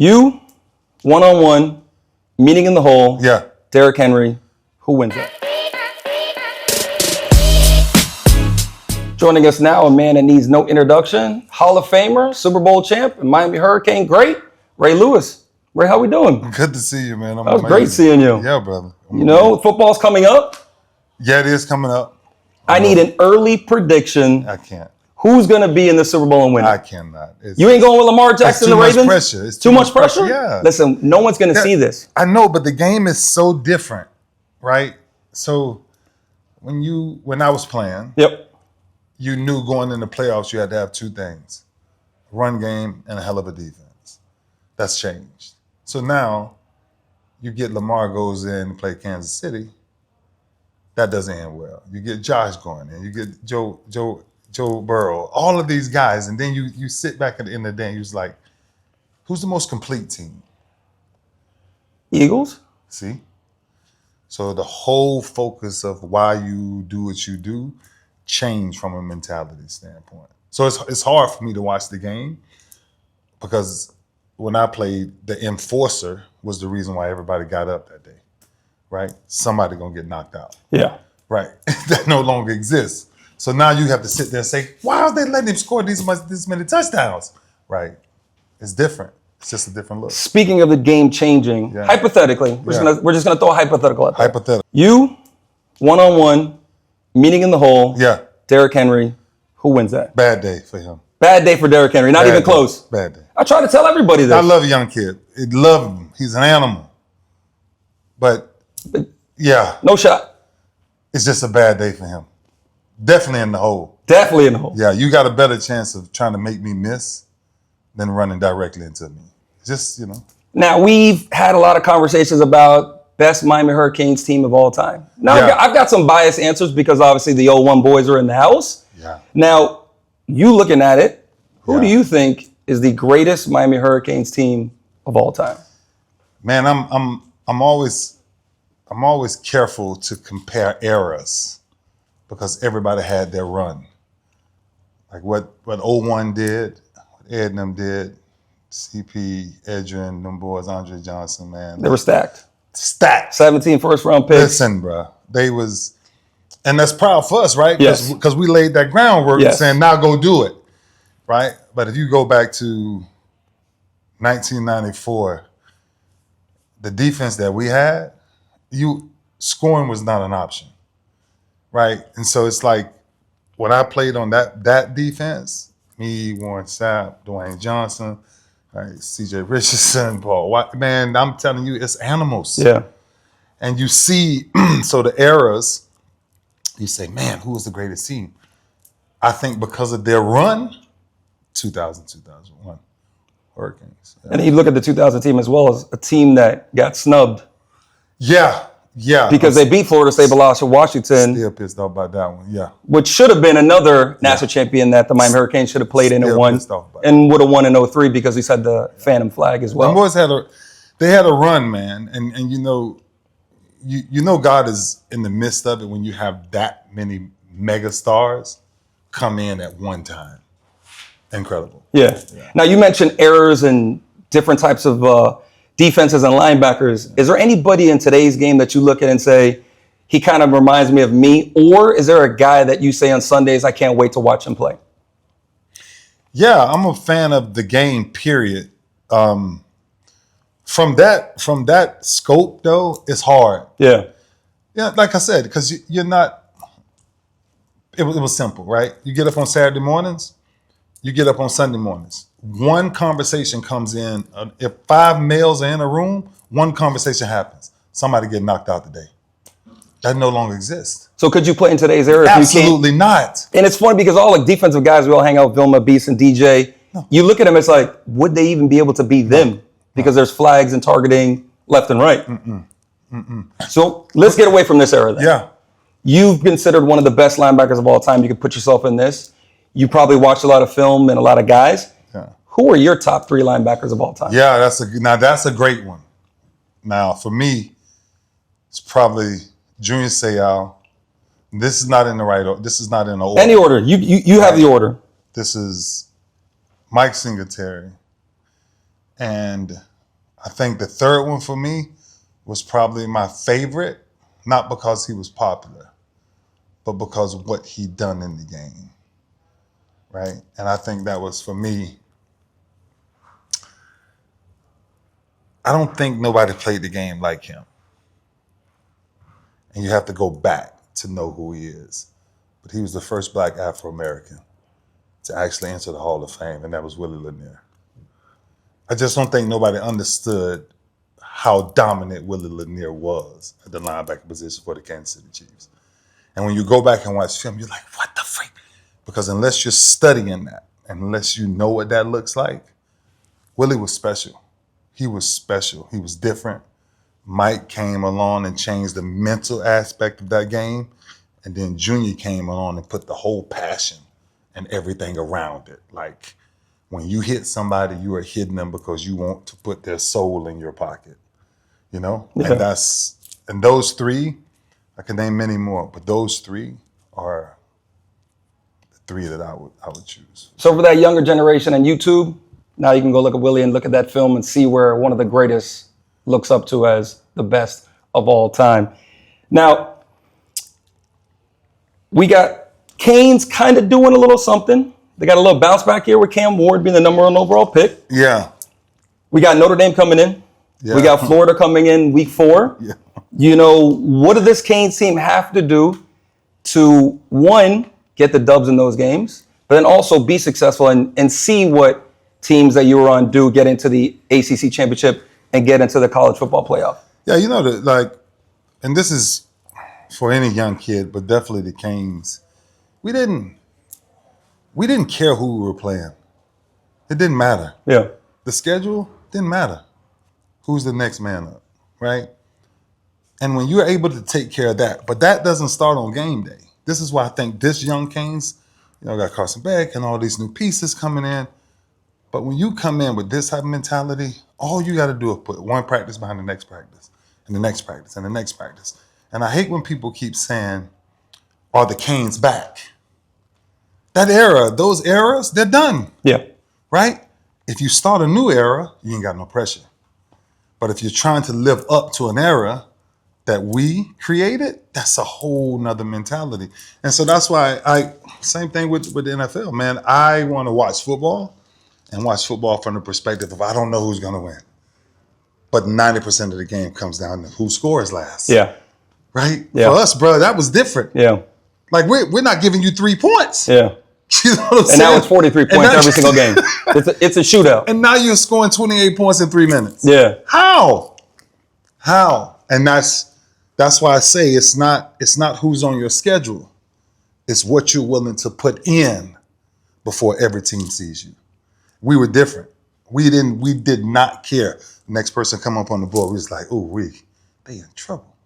You, one-on-one, meeting in the hole. Yeah. Derrick Henry. Who wins that? Joining us now, a man that needs no introduction, Hall of Famer, Super Bowl champ, and Miami Hurricane great, Ray Lewis. Ray, how we doing? Good to see you, man. That was great seeing you. Yeah, brother. You know, football's coming up. Yeah, it is coming up. I need an early prediction. I can't. Who's going to be in the Super Bowl and win? I cannot. You ain't going with Lamar Jackson and the Ravens? Pressure. It's too much pressure? Yeah. Listen, no one's going to see this. I know, but the game is so different, right? So when I was playing, Yep. you knew going in the playoffs you had to have two things: a run game and a hell of a defense. That's changed. So now you get Lamar goes in and play Kansas City. That doesn't end well. You get Josh going in. You get Joe Burrow, all of these guys, and then you sit back at the end of the day and you're just like, who's the most complete team? Eagles? See? So the whole focus of why you do what you do changed from a mentality standpoint. So it's hard for me to watch the game because when I played, the enforcer was the reason why everybody got up that day, right? Somebody gonna get knocked out. Yeah. Right. That no longer exists. So now you have to sit there and say, why are they letting him score this many touchdowns? Right. It's different. It's just a different look. Speaking of the game changing, hypothetically, we're just gonna throw a hypothetical at that. Hypothetical. You, one-on-one, meeting in the hole. Yeah. Derrick Henry. Who wins that? Bad day for him. Bad day for Derrick Henry. Not even close. Bad day. I try to tell everybody this. I love a young kid. I love him. He's an animal. But yeah. No shot. It's just a bad day for him. Definitely in the hole. Definitely in the hole. Yeah, you got a better chance of trying to make me miss than running directly into me. Just, Now, we've had a lot of conversations about best Miami Hurricanes team of all time. Now, I've got some biased answers because obviously the 01 boys are in the house. Yeah. Now, you looking at it, who do you think is the greatest Miami Hurricanes team of all time? Man, I'm always careful to compare eras because everybody had their run. Like what 01 did, what Ed and them did, CP, Edrin, them boys, Andre Johnson, man. They were stacked. Stacked. 17 first-round picks. Listen, bro, and that's proud for us, right? Yes. Because we laid that groundwork saying, now go do it, right? But if you go back to 1994, the defense that we had, scoring was not an option, right? And so it's like when I played on that defense, me, Warren Sapp, Dwayne Johnson, right, CJ Richardson, Paul White, man, I'm telling you, it's animals. Yeah. And you see, so the eras, you say, man, who was the greatest team? I think because of their run, 2000, 2001, Hurricanes. Yeah. And you look at the 2000 team as well as a team that got snubbed. Yeah. Because they beat Florida State, lost to Washington. Still pissed off about that one, yeah. Which should have been another national champion that the Miami Hurricanes should have played in and won. And would have won in 03 because he's had the Phantom flag as well. The boys had a run, man. And you know God is in the midst of it when you have that many mega stars come in at one time. Incredible. Yeah. Now you mentioned errors and different types of defenses and linebackers. Is there anybody in today's game that you look at and say, he kind of reminds me of me? Or is there a guy that you say on Sundays, I can't wait to watch him play? Yeah, I'm a fan of the game, period. From that scope, though, it's hard. Yeah. Yeah, like I said, because you're not, it was simple, right? You get up on Saturday mornings, you get up on Sunday mornings. One conversation comes in. If 5 males are in a room, one conversation happens. Somebody get knocked out today. That no longer exists. So could you play in today's era? Absolutely not. And it's funny because all the defensive guys, we all hang out with Vilma, Beast, and DJ. No. You look at them, it's like, would they even be able to beat them? No. Because there's flags and targeting left and right. So let's get away from this era then. Yeah. You've considered one of the best linebackers of all time. You could put yourself in this. You probably watched a lot of film and a lot of guys. Yeah. Who are your top 3 linebackers of all time? Yeah, that's a great one. Now, for me, it's probably Junior Seau. This is not in the right order. This is not in the order. Any order. You have the order. This is Mike Singletary. And I think the third one for me was probably my favorite, not because he was popular, but because of what he done in the game, right? And I think that was, for me, I don't think nobody played the game like him. And you have to go back to know who he is. But he was the first black Afro-American to actually enter the Hall of Fame, and that was Willie Lanier. I just don't think nobody understood how dominant Willie Lanier was at the linebacker position for the Kansas City Chiefs. And when you go back and watch film, you're like, what the freak? Because unless you're studying that, and unless you know what that looks like, Willie was special. He was special. He was different. Mike came along and changed the mental aspect of that game. And then Junior came along and put the whole passion and everything around it. Like, when you hit somebody, you are hitting them because you want to put their soul in your pocket, you know? Yeah. And those three, I can name many more, but those three are the three that I would choose. So for that younger generation on YouTube, now you can go look at Willie and look at that film and see where one of the greatest looks up to as the best of all time. Now, we got Canes kind of doing a little something. They got a little bounce back here with Cam Ward being the number 1 overall pick. Yeah. We got Notre Dame coming in. Yeah. We got Florida coming in week 4. Yeah. You know, what do this Canes team have to do to, one, get the dubs in those games, but then also be successful and see what teams that you were on do, get into the ACC championship and get into the college football playoff? Yeah, you know, and this is for any young kid, but definitely the Canes, we didn't care who we were playing. It didn't matter. Yeah. The schedule didn't matter. Who's the next man up, right? And when you're able to take care of that, but that doesn't start on game day. This is why I think this young Canes, got Carson Beck and all these new pieces coming in. But when you come in with this type of mentality, all you got to do is put one practice behind the next practice and the next practice and the next practice. And I hate when people keep saying, are the Canes back? That era, those eras, they're done. Yeah. Right? If you start a new era, you ain't got no pressure. But if you're trying to live up to an era that we created, that's a whole nother mentality. And so that's why same thing with the NFL, man. I want to watch football and watch football from the perspective of I don't know who's going to win. But 90% of the game comes down to who scores last. Yeah. Right? Yeah. For us, bro, that was different. Yeah. Like, we're not giving you 3 points. Yeah. You know what I'm saying? And now it's 43 points every single game. It's a shootout. And now you're scoring 28 points in 3 minutes. Yeah. How? And that's why I say it's not who's on your schedule. It's what you're willing to put in before every team sees you. We were different. We did not care. The next person come up on the board, we was like, they in trouble.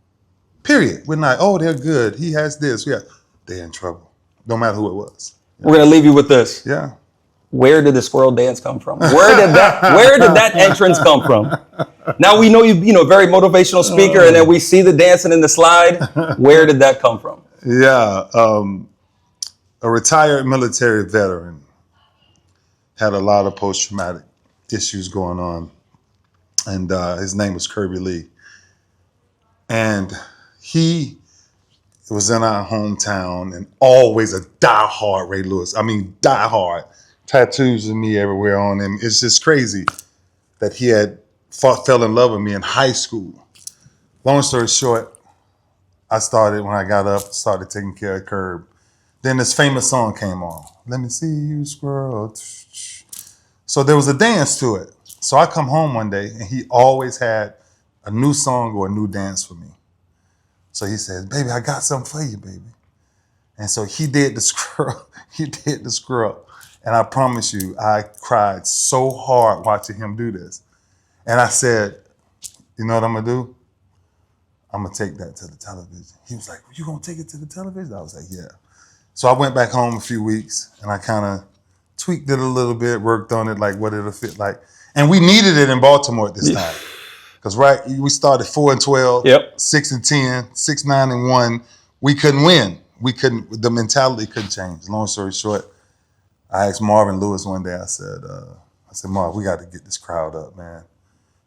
Period. We're not, they're good. He has this. They're in trouble. No matter who it was. We're going to leave you with this. Yeah. Where did the Squirrel Dance come from? Where did that entrance come from? Now we know you very motivational speaker, and then we see the dancing in the slide. Where did that come from? Yeah. A retired military veteran had a lot of post-traumatic issues going on. And his name was Kirby Lee. And he was in our hometown and always a diehard Ray Lewis. I mean, diehard. Tattoos of me everywhere on him. It's just crazy that he fell in love with me in high school. Long story short, when I got up, started taking care of Curb. Then this famous song came on. Let me see you, squirrel. So there was a dance to it. So I come home one day and he always had a new song or a new dance for me. So he says, baby, I got something for you, baby. And so he did the squirrel. And I promise you, I cried so hard watching him do this. And I said, you know what I'm going to do? I'm going to take that to the television. He was like, you going to take it to the television? I was like, yeah. So I went back home a few weeks and I kind of tweaked it a little bit, worked on it, like what it'll fit like. And we needed it in Baltimore at this time. Because we started 4-12, yep. 6-10, 6-9-1. We couldn't win. The mentality couldn't change. Long story short, I asked Marvin Lewis one day, I said, I said, Mark, we got to get this crowd up, man.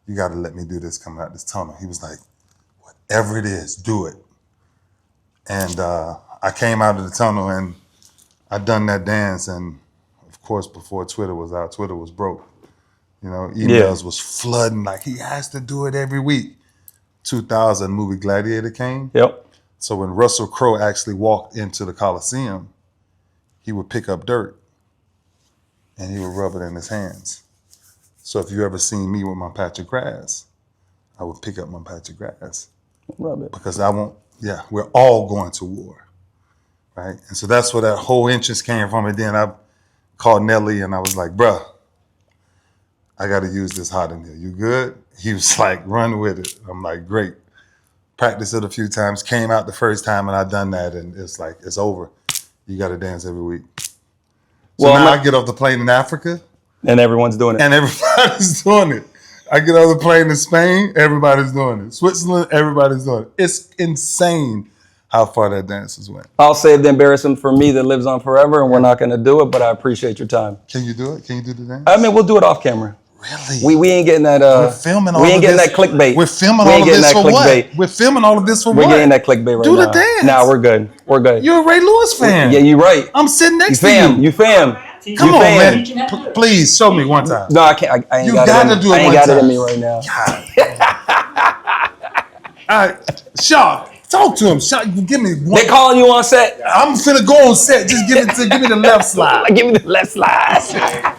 You got to let me do this coming out this tunnel. He was like, whatever it is, do it. And I came out of the tunnel and I done that dance. And of course, before Twitter was out, Twitter was broke. You know, emails was flooding like he has to do it every week. 2000 movie Gladiator came. Yep. So when Russell Crowe actually walked into the Coliseum, he would pick up dirt and he would rub it in his hands. So if you ever seen me with my patch of grass, I would pick up my patch of grass. Rub it. Because we're all going to war, right? And so that's where that whole interest came from. And then I called Nelly and I was like, bruh, I got to use this hot in here. You good? He was like, run with it. I'm like, great. Practiced it a few times, came out the first time and I done that and it's like, it's over. You got to dance every week. So now I get off the plane in Africa. And everyone's doing it. And everybody's doing it. I get off the plane in Spain, everybody's doing it. Switzerland, everybody's doing it. It's insane how far that dance has went. I'll save the embarrassment for me that lives on forever, and we're not going to do it, but I appreciate your time. Can you do it? Can you do the dance? I mean, we'll do it off camera. Really? We ain't getting that. We're filming all we ain't of getting this. that clickbait. We're filming all of this for what? We're filming all of this for what? We're getting that clickbait right now. Do the dance. Nah, we're good. We're good. You're a Ray Lewis fan. Yeah, you're right. I'm sitting next You to fam. you. You fam. Come on, fam. man. Please show me one time. No, I can't. I ain't You got gotta it. do it I ain't one got time. it in me right now. All right, Shaw, talk to him. Shaw, give me one. They calling you on set. I'm finna go on set. Just give me the left slide. Give me the left slide.